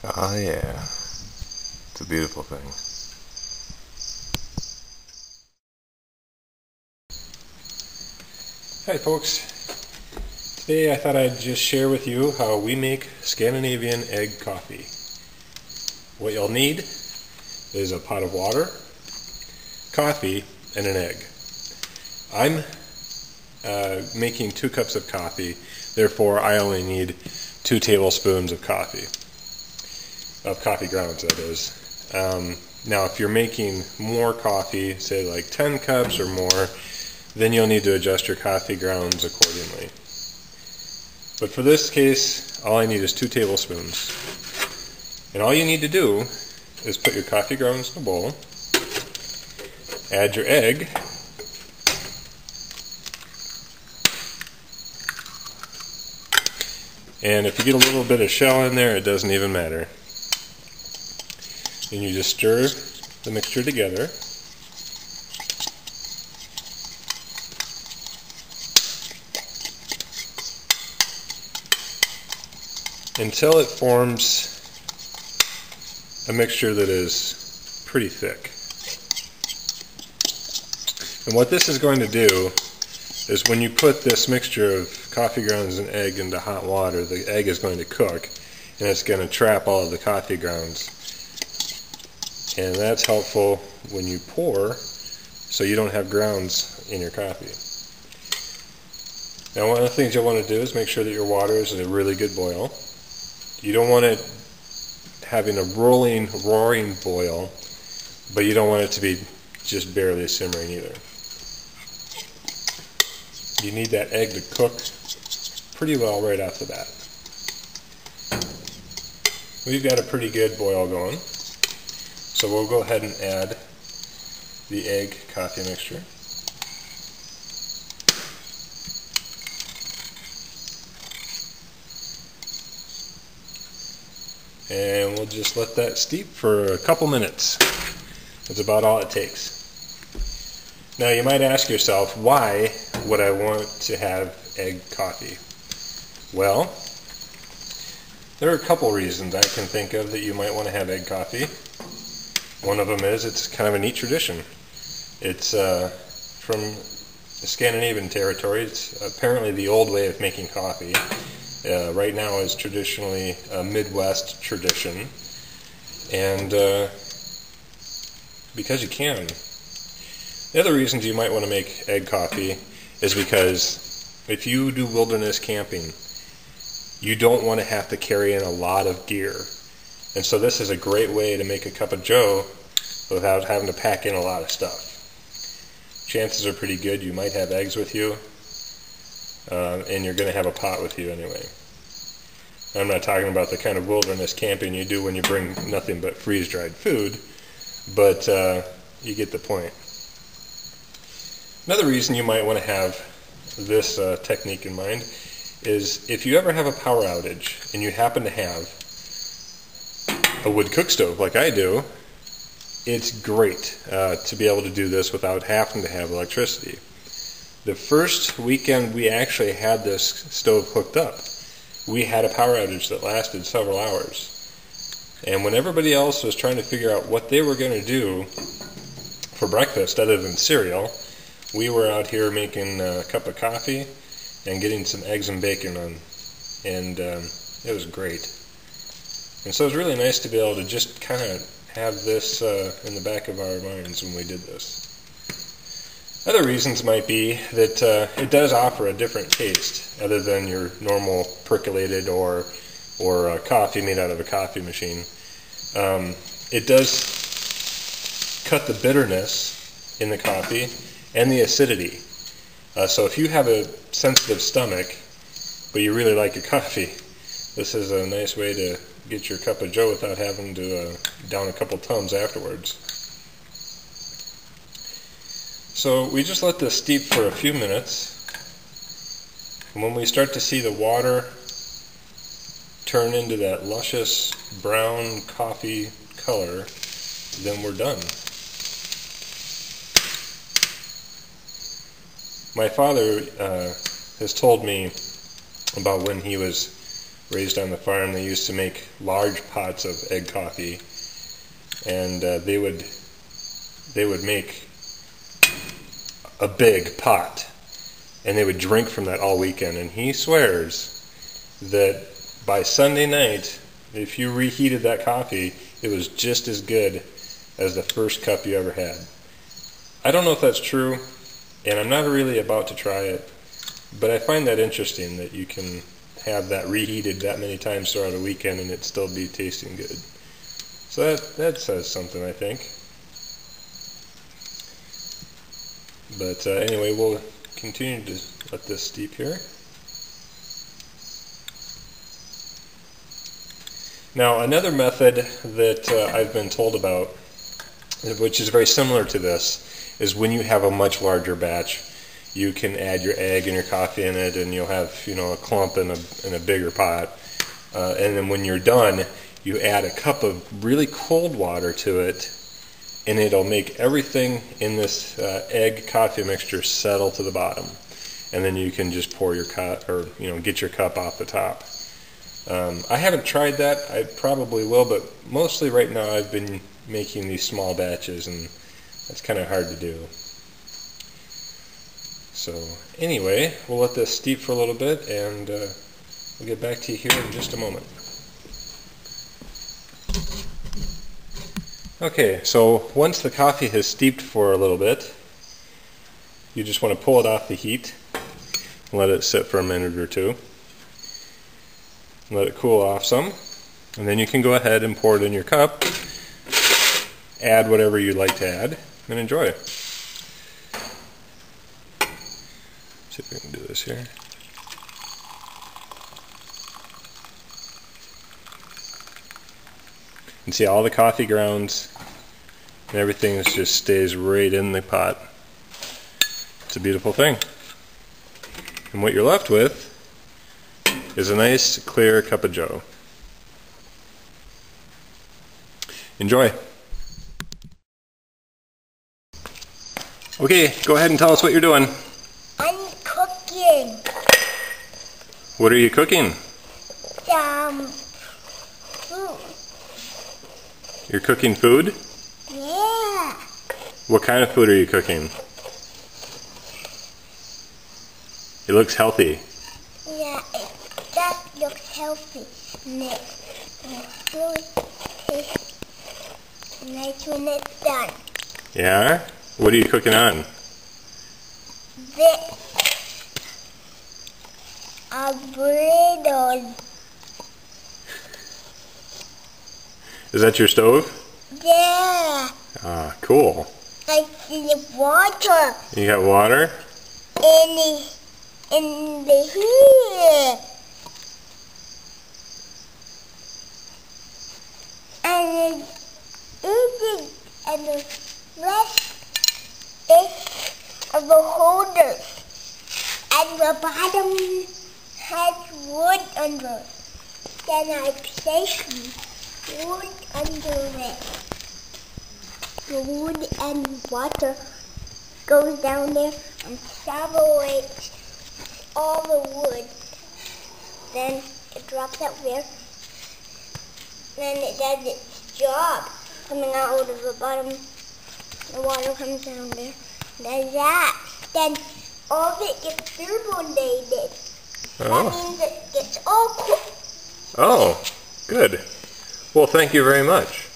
Ah, yeah. It's a beautiful thing. Hi folks. Today I thought I'd just share with you how we make Scandinavian egg coffee. What you'll need is a pot of water, coffee, and an egg. I'm making 2 cups of coffee, therefore I only need 2 tablespoons of coffee grounds, that is. Now if you're making more coffee, say like 10 cups or more, then you'll need to adjust your coffee grounds accordingly. But for this case, all I need is 2 tablespoons. And all you need to do is put your coffee grounds in a bowl, add your egg, and if you get a little bit of shell in there, it doesn't even matter. And you just stir the mixture together. Until it forms a mixture that is pretty thick. And what this is going to do is when you put this mixture of coffee grounds and egg into hot water, the egg is going to cook and it's going to trap all of the coffee grounds. And that's helpful when you pour so you don't have grounds in your coffee. Now one of the things you'll want to do is make sure that your water is at a really good boil. You don't want it having a roaring boil, but you don't want it to be just barely simmering either. You need that egg to cook pretty well right off the bat. We've got a pretty good boil going, so we'll go ahead and add the egg coffee mixture. And we'll just let that steep for a couple minutes. That's about all it takes. Now you might ask yourself, why would I want to have egg coffee? Well, there are a couple reasons I can think of that you might want to have egg coffee. One of them is it's kind of a neat tradition. It's from the Scandinavian territory. It's apparently the old way of making coffee. Right now is traditionally a Midwest tradition, and because you can. The other reasons you might want to make egg coffee is because if you do wilderness camping, you don't want to have to carry in a lot of gear, and so this is a great way to make a cup of joe without having to pack in a lot of stuff. Chances are pretty good you might have eggs with you, and you're going to have a pot with you anyway. I'm not talking about the kind of wilderness camping you do when you bring nothing but freeze-dried food, but you get the point. Another reason you might want to have this technique in mind is if you ever have a power outage and you happen to have a wood cook stove like I do, it's great to be able to do this without having to have electricity. The first weekend we actually had this stove hooked up, we had a power outage that lasted several hours. And when everybody else was trying to figure out what they were going to do for breakfast other than cereal, we were out here making a cup of coffee and getting some eggs and bacon on. And it was great. And so it was really nice to be able to just kind of have this in the back of our minds when we did this. Other reasons might be that it does offer a different taste other than your normal percolated or coffee made out of a coffee machine. It does cut the bitterness in the coffee and the acidity. So if you have a sensitive stomach but you really like your coffee, this is a nice way to get your cup of joe without having to down a couple tums afterwards. So we just let this steep for a few minutes, and when we start to see the water turn into that luscious brown coffee color, then we're done. My father has told me about when he was raised on the farm, they used to make large pots of egg coffee, and they would make a big pot, and they would drink from that all weekend. And he swears that by Sunday night, if you reheated that coffee, it was just as good as the first cup you ever had. I don't know if that's true, and I'm not really about to try it, but I find that interesting that you can have that reheated that many times throughout a weekend and it still be tasting good. So that says something, I think. But anyway, we'll continue to let this steep here. Now, another method that I've been told about, which is very similar to this, is when you have a much larger batch, you can add your egg and your coffee in it, and you'll have, you know, a clump in a bigger pot. And then when you're done, you add a cup of really cold water to it, and it'll make everything in this egg coffee mixture settle to the bottom. And then you can just pour your cup, or get your cup off the top. I haven't tried that. I probably will, but mostly right now I've been making these small batches, and that's kind of hard to do. So anyway, we'll let this steep for a little bit, and we'll get back to you here in just a moment. Okay, so once the coffee has steeped for a little bit, you just want to pull it off the heat and let it sit for a minute or two. Let it cool off some, and then you can go ahead and pour it in your cup, add whatever you'd like to add, and enjoy. See if we can do this here. And see all the coffee grounds and everything just stays right in the pot. It's a beautiful thing. And what you're left with is a nice clear cup of joe. Enjoy. Okay, go ahead and tell us what you're doing. I'm cooking. What are you cooking? Some food. You're cooking food? Yeah. What kind of food are you cooking? It looks healthy. Yeah, it does look healthy. And it's really tasty. Nice when it's done. Yeah? What are you cooking on? This. A burrito. Is that your stove? Yeah. Ah, cool. I see the water You got water? in the heat. And eating and the rest is of the holder. And the bottom has wood under it. Then I place wood under it. The wood and water goes down there and separates all the wood. Then it drops out there. Then it does its job, coming out of the bottom. The water comes down there. Does that. Then all of it gets carbonated. Oh. That means it gets all cooked. Oh, good. Well, thank you very much.